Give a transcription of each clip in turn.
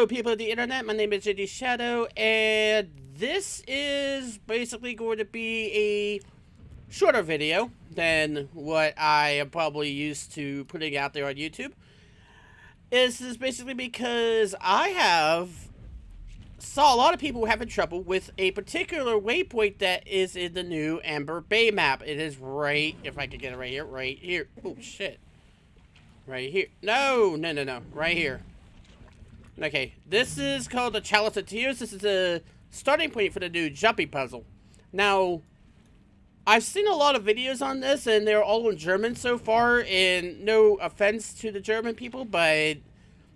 Hello, people of the internet. My name is JD Shadow, and this is basically going to be a shorter video than what I am probably used to putting out there on YouTube. This is basically because I saw a lot of people having trouble with a particular waypoint that is in the new Ember Bay map. It is right, if I could get it right here. Oh, shit. Right here. No, right here. Okay, this is called the Chalice of Tears. This is a starting point for the new jumping puzzle. Now, I've seen a lot of videos on this, and they're all in German so far, and no offense to the German people, but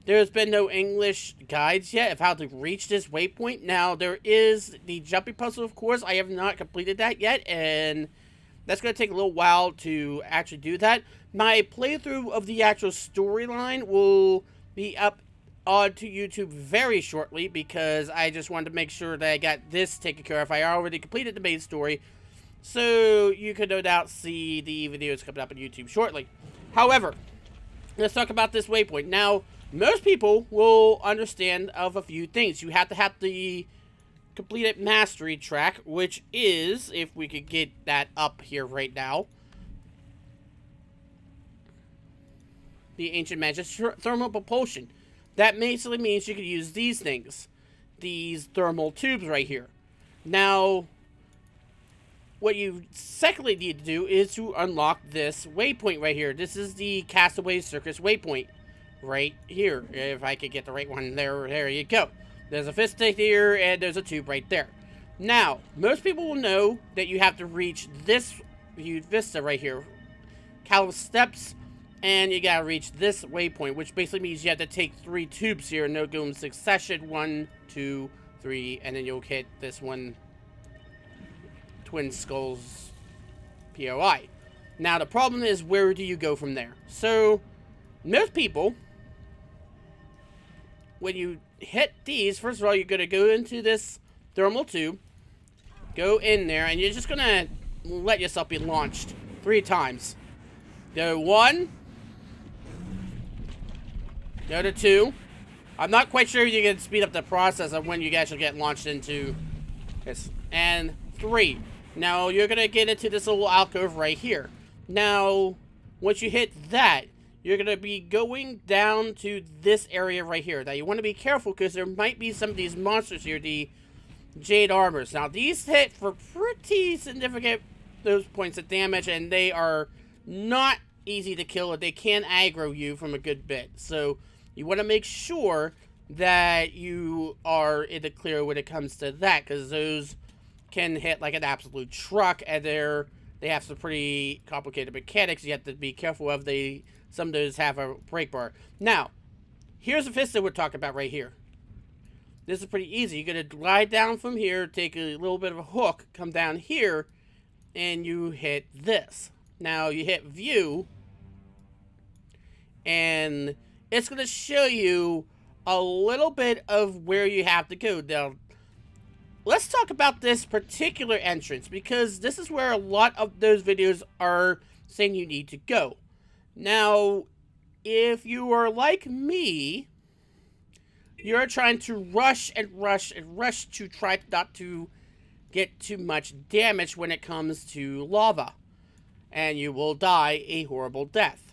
there's been no English guides yet of how to reach this waypoint. Now, there is the jumping puzzle, of course. I have not completed that yet, and that's going to take a little while to actually do that. My playthrough of the actual storyline will be up onto YouTube very shortly, because I just wanted to make sure that I got this taken care of. I already completed the main story, so you could no doubt see the videos coming up on YouTube shortly. However, let's talk about this waypoint. Now, most people will understand of a few things. You have to have the completed mastery track, which is, if we could get that up here right now, the Ancient Magic Thermal Propulsion. That basically means you can use these things. These thermal tubes right here. Now, what you secondly need to do is to unlock this waypoint right here. This is the Castaways Circus waypoint. Right here. If I could get the right one, there you go. There's a fist stick here, and there's a tube right there. Now, most people will know that you have to reach this viewed vista right here. Cal steps. And you gotta reach this waypoint, which basically means you have to take 3 tubes here, and they'll go in succession. 1, 2, 3, and then you'll hit this one, Twin Skulls POI. Now, the problem is, where do you go from there? So, most people, when you hit these, first of all, you're gonna go into this thermal tube, go in there, and you're just gonna let yourself be launched 3 times. Go 1. Go to 2. I'm not quite sure if you can speed up the process of when you guys will get launched into this. And 3. Now, you're going to get into this little alcove right here. Now, once you hit that, you're going to be going down to this area right here. Now, you want to be careful, because there might be some of these monsters here, the Jade Armors. Now, these hit for pretty significant those points of damage, and they are not easy to kill, and they can aggro you from a good bit. So, you want to make sure that you are in the clear when it comes to that, because those can hit like an absolute truck, and they have some pretty complicated mechanics you have to be careful of. Some of those have a break bar. Now, here's the fist that we're talking about right here. This is pretty easy. You're going to glide down from here, take a little bit of a hook, come down here, and you hit this. Now, you hit view, and it's going to show you a little bit of where you have to go. Now, let's talk about this particular entrance, because this is where a lot of those videos are saying you need to go. Now, if you are like me, you're trying to rush to try not to get too much damage when it comes to lava, and you will die a horrible death.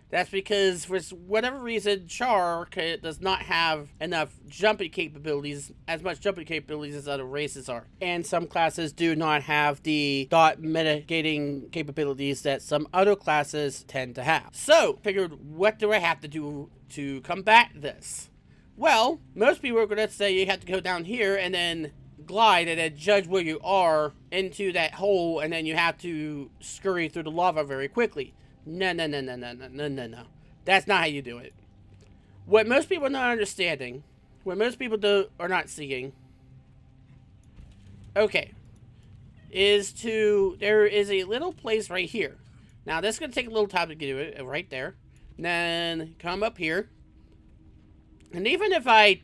That's because, for whatever reason, Char does not have enough jumping capabilities, as much jumping capabilities as other races are. And some classes do not have the dot mitigating capabilities that some other classes tend to have. So, figured, what do I have to do to combat this? Well, most people are going to say you have to go down here and then glide and then judge where you are into that hole, and then you have to scurry through the lava very quickly. No. That's not how you do it. What most people are not understanding, what most people are not seeing, there is a little place right here. Now, this is going to take a little time to get it right there. And then come up here. And even if I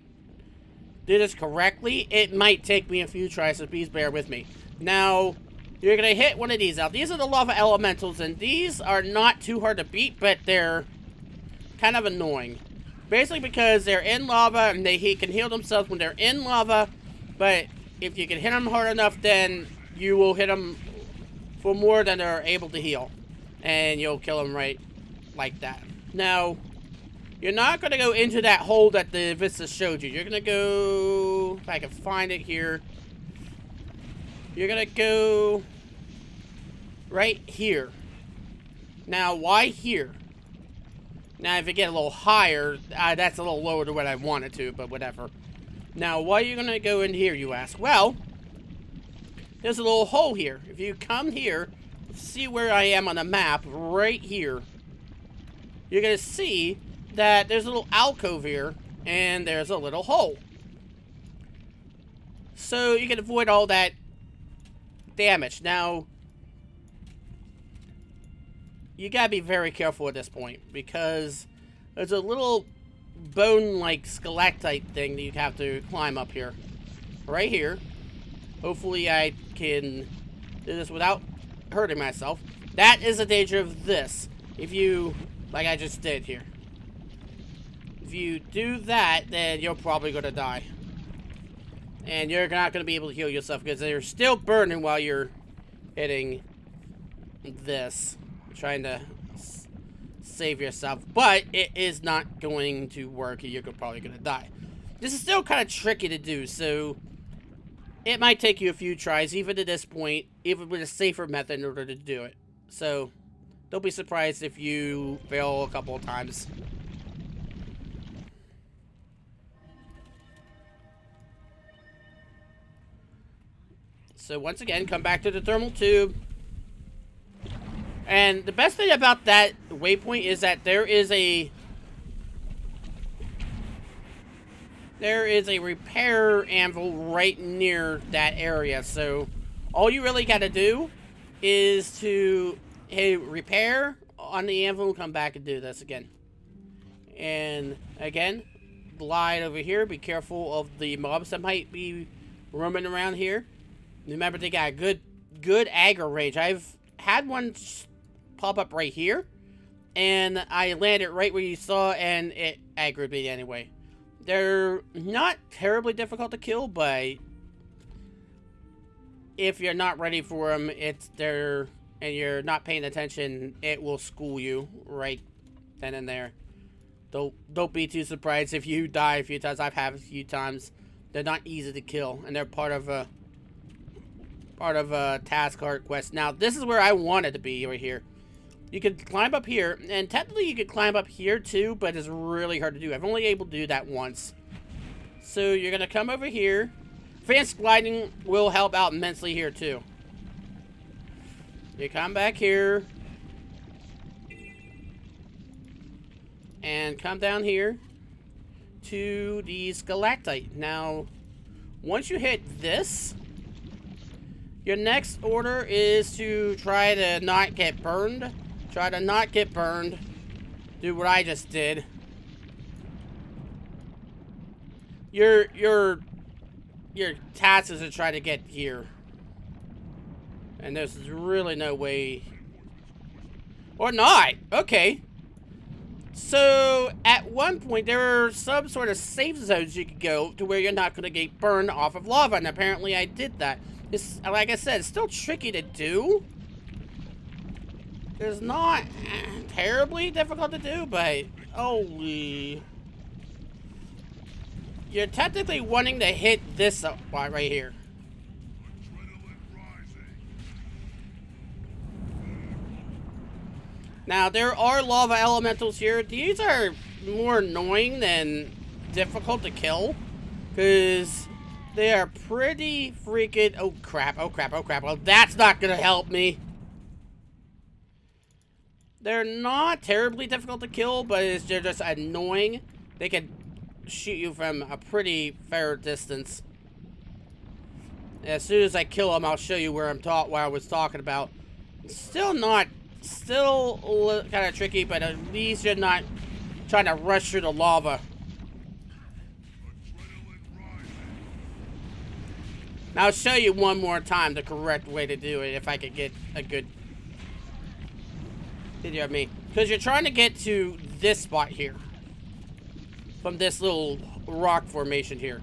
do this correctly, it might take me a few tries, so please bear with me. Now, you're going to hit one of these out. These are the lava elementals, and these are not too hard to beat, but they're kind of annoying. Basically because they're in lava and they can heal themselves when they're in lava. But if you can hit them hard enough, then you will hit them for more than they're able to heal. And you'll kill them right like that. Now, you're not going to go into that hole that the Vista showed you. You're going to go, if I can find it here. You're going to go right here. Now, why here? Now, if you get a little higher, that's a little lower than what I wanted to, but whatever. Now, why are you going to go in here, you ask? Well, there's a little hole here. If you come here, see where I am on the map, right here, you're going to see that there's a little alcove here, and there's a little hole. So, you can avoid all that damage. Now, you gotta be very careful at this point, because there's a little bone-like stalactite thing that you have to climb up here. Right here. Hopefully I can do this without hurting myself. That is the danger of this. If you, like I just did here. If you do that, then you're probably gonna die. And you're not gonna be able to heal yourself, because they're still burning while you're hitting this. Trying to save yourself, but it is not going to work. You're probably going to die. This is still kind of tricky to do, so it might take you a few tries, even at this point, even with a safer method in order to do it. So don't be surprised if you fail a couple of times. So once again, come back to the thermal tube. And the best thing about that waypoint is that there is a repair anvil right near that area. So all you really got to do is to repair on the anvil and come back and do this again. And again, glide over here. Be careful of the mobs that might be roaming around here. Remember, they got a good aggro range. I've had one pop up right here, and I landed right where you saw, and it aggroed me anyway. They're not terribly difficult to kill, but if you're not ready for them, it's there, and you're not paying attention, it will school you right then and there. Don't be too surprised if you die a few times. I've had a few times. They're not easy to kill, and they're part of a task art quest. Now, this is where I wanted to be, right here. You could climb up here, and technically you could climb up here too, but it's really hard to do. I've only able to do that once. So you're going to come over here. Advanced gliding will help out immensely here too. You come back here. And come down here to the stalactite. Now, once you hit this, your next order is to try to not get burned. Try to not get burned. Do what I just did. Your task is to try to get here. And there's really no way. Or not. Okay. So, at one point, there are some sort of safe zones you could go to where you're not going to get burned off of lava. And apparently I did that. It's, like I said, it's still tricky to do. It's not terribly difficult to do, but holy. You're technically wanting to hit this spot right here. Now, there are lava elementals here. These are more annoying than difficult to kill, because they are pretty freaking... Oh, crap. Oh, crap. Oh, crap. Well, that's not going to help me. They're not terribly difficult to kill, but they're just annoying. They can shoot you from a pretty fair distance. As soon as I kill them, I'll show you where what I was talking about. Still kind of tricky, but at least you're not trying to rush through the lava. Now, I'll show you one more time the correct way to do it, if I could get a good video of me. Because you're trying to get to this spot here. from this little rock formation here.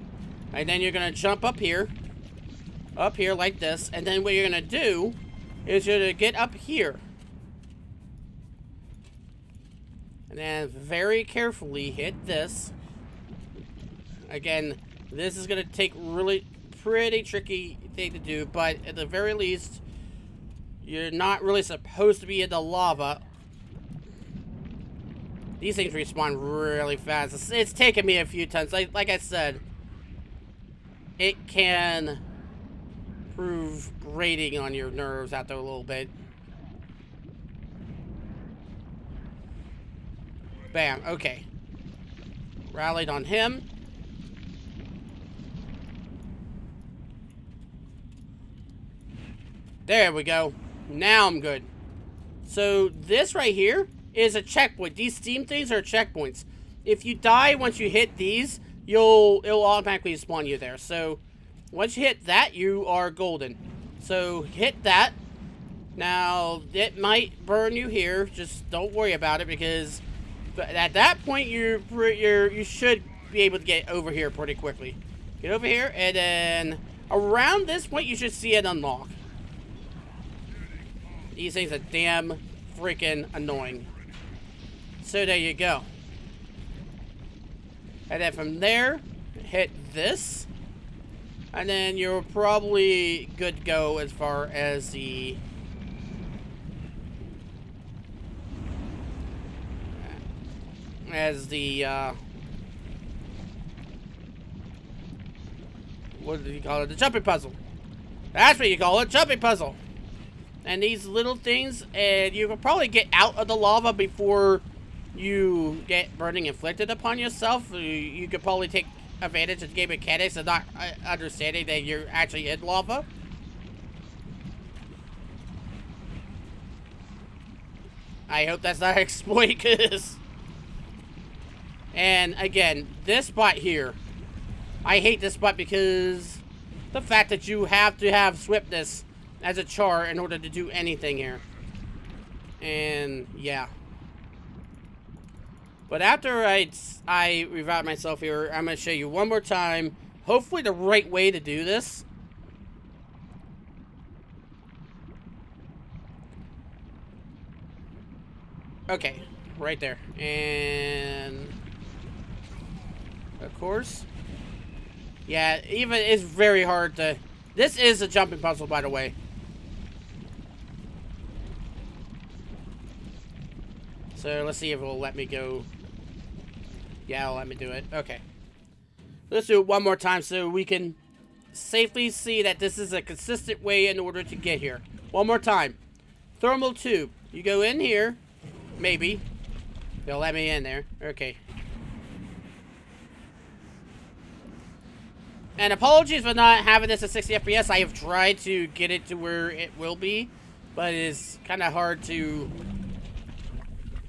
And then you're going to jump up here like this. And then what you're going to do is you're going to get up here. And then very carefully hit this. Again, this is going to take pretty tricky thing to do, but at the very least, you're not really supposed to be in the lava. These things respawn really fast. It's taken me a few times. Like I said, it can prove grating on your nerves after a little bit. Bam, okay. Rallied on him. There we go. Now I'm good. So this right here is a checkpoint. These steam things are checkpoints. If you die once you hit these, it'll automatically spawn you there. So once you hit that, you are golden. So hit that. Now it might burn you here. Just don't worry about it, because at that point you should be able to get over here pretty quickly. Get over here, and then around this point you should see it unlock. These things are damn freaking annoying. So there you go. And then from there, hit this. And then you're probably good to go as far as the... what do you call it? The jumping puzzle. That's what you call it, jumping puzzle. And these little things, and you can probably get out of the lava before you get burning inflicted upon yourself. You could probably take advantage of the game mechanics and not understanding that you're actually in lava. I hope that's not an exploit, cause... And again, this spot here, I hate this spot because the fact that you have to have swiftness as a char in order to do anything here. And yeah. But after I revive myself here, I'm going to show you one more time, hopefully the right way to do this. Okay, right there. And of course, yeah, even it's very hard to... This is a jumping puzzle, by the way. So let's see if it will let me go. Yeah, it'll let me do it. Okay. Let's do it one more time so we can safely see that this is a consistent way in order to get here. One more time. Thermal tube. You go in here. Maybe. They'll let me in there. Okay. And apologies for not having this at 60 FPS. I have tried to get it to where it will be, but it's kind of hard to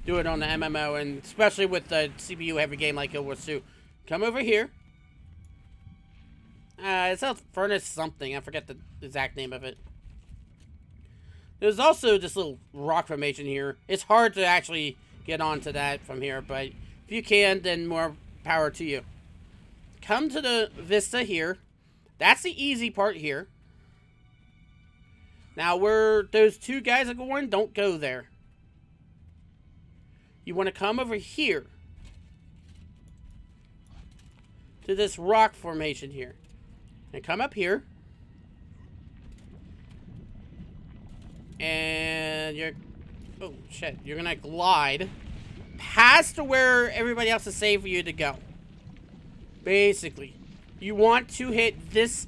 do it on the MMO, and especially with the CPU heavy game like Guild Wars 2. Come over here. It's a furnace something. I forget the exact name of it. There's also this little rock formation here. It's hard to actually get onto that from here, but if you can, then more power to you. Come to the vista here. That's the easy part here. Now, where those two guys are going, don't go there. You want to come over here to this rock formation here. And come up here. And you're... Oh, shit. You're going to glide past to where everybody else is safe for you to go. Basically. You want to hit this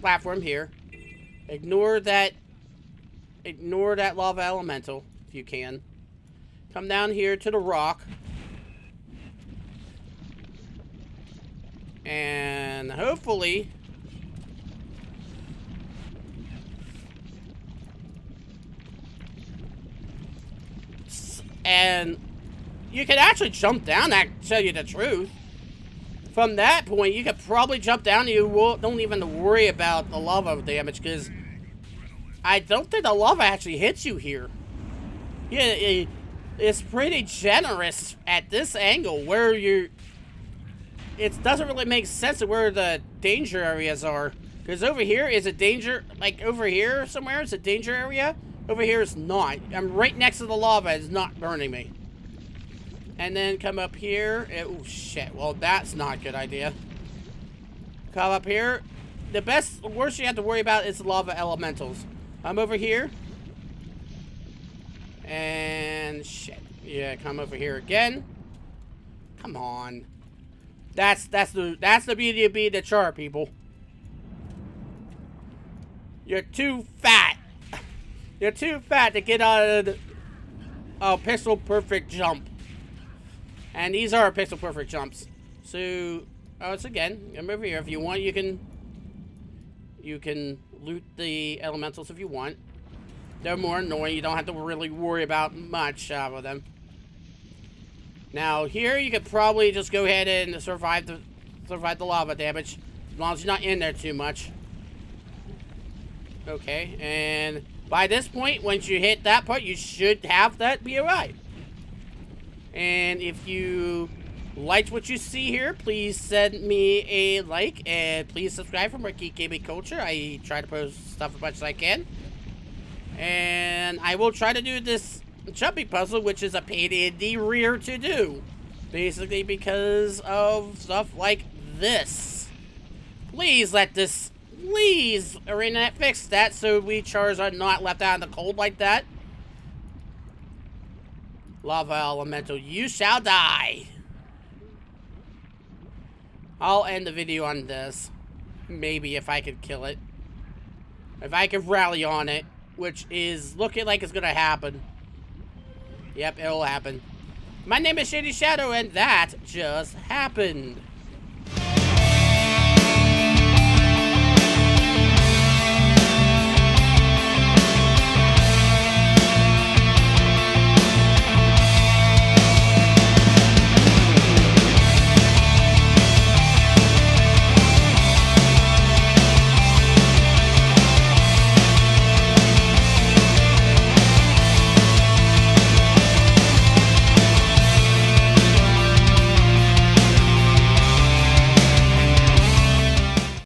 platform here. Ignore that lava elemental, if you can. Come down here to the rock. And hopefully... And you can actually jump down that, to tell you the truth. From that point, you could probably jump down and you don't even worry about the lava damage, because I don't think the lava actually hits you here. Yeah, it's pretty generous at this angle where it doesn't really make sense of where the danger areas are. Because over here is a danger, like over here somewhere is a danger area. Over here is not. I'm right next to the lava. It's not burning me. And then come up here. Oh, shit. Well, that's not a good idea. Come up here. The worst you have to worry about is the lava elementals. I'm over here. And shit. Yeah, come over here again. Come on. That's the beauty of being a char, people. You're too fat. You're too fat to get on a pixel perfect jump. And these are pixel perfect jumps. So, it's again, come over here. If you want, you can loot the elementals if you want. They're more annoying. You don't have to really worry about much with them. Now, here you could probably just go ahead and survive the lava damage. As long as you're not in there too much. Okay, and by this point, once you hit that part, you should have that POI. And if you liked what you see here, please send me a like, and please subscribe for more Geek Gaming Culture. I try to post stuff as much as I can. And I will try to do this jumping puzzle, which is a pain in the rear to do. Basically because of stuff like this. Please let this, please, Arena fix that so we chars are not left out in the cold like that. Lava Elemental, you shall die. I'll end the video on this. Maybe if I could kill it. If I could rally on it. Which is looking like it's gonna happen. Yep, it'll happen. My name is Shady Shadow, and that just happened.